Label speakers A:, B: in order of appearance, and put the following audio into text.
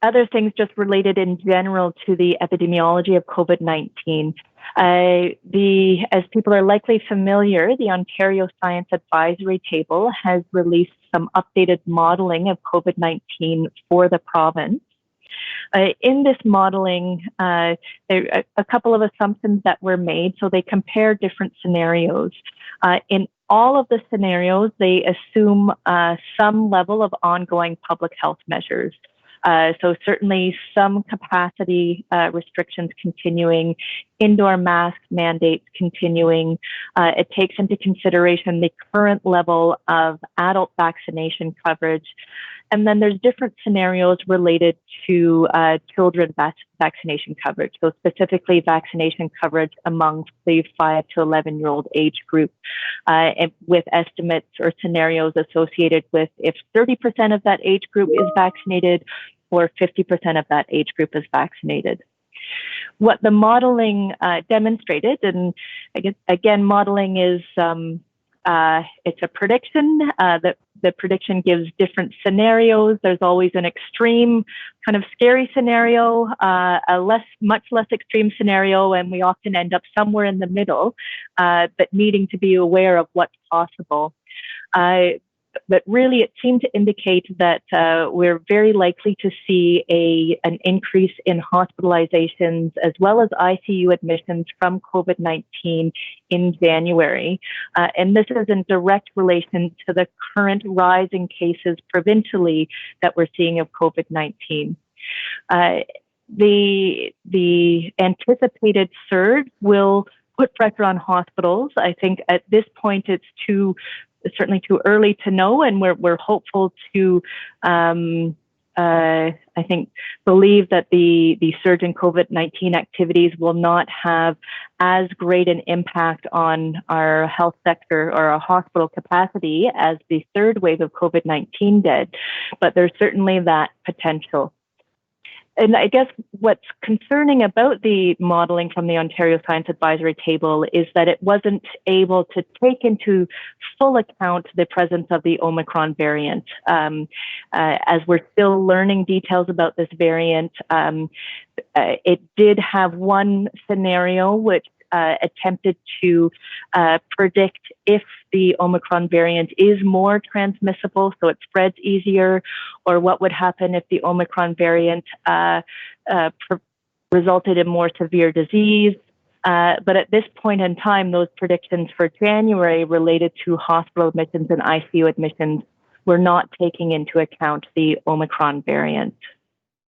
A: other things just related in general to the epidemiology of COVID-19. As people are likely familiar, the Ontario Science Advisory Table has released some updated modeling of COVID-19 for the province. In this modeling, there are a couple of assumptions that were made. So they compare different scenarios. In all of the scenarios, they assume some level of ongoing public health measures. So certainly some capacity restrictions continuing, indoor mask mandates continuing. It takes into consideration the current level of adult vaccination coverage. And then there's different scenarios related to children vaccination coverage. So specifically vaccination coverage amongst the 5 to 11-year-old age group, and with estimates or scenarios associated with if 30% of that age group is vaccinated or 50% of that age group is vaccinated. What the modeling demonstrated, and again, modeling is it's a prediction. The prediction gives different scenarios. There's always an extreme kind of scary scenario, a much less extreme scenario, and we often end up somewhere in the middle, but needing to be aware of what's possible. But really, it seemed to indicate that we're very likely to see an increase in hospitalizations as well as ICU admissions from COVID-19 in January. And this is in direct relation to the current rise in cases provincially that we're seeing of COVID-19. The anticipated surge will put pressure on hospitals. I think at this point it's certainly too early to know, and we're hopeful to I think believe that the surge in COVID-19 activities will not have as great an impact on our health sector or our hospital capacity as the third wave of COVID-19 did, but there's certainly that potential. And I guess what's concerning about the modeling from the Ontario Science Advisory Table is that it wasn't able to take into full account the presence of the Omicron variant. As we're still learning details about this variant, it did have one scenario which attempted to predict if the Omicron variant is more transmissible, so it spreads easier, or what would happen if the Omicron variant resulted in more severe disease. But at this point in time, those predictions for January related to hospital admissions and ICU admissions were not taking into account the Omicron variant.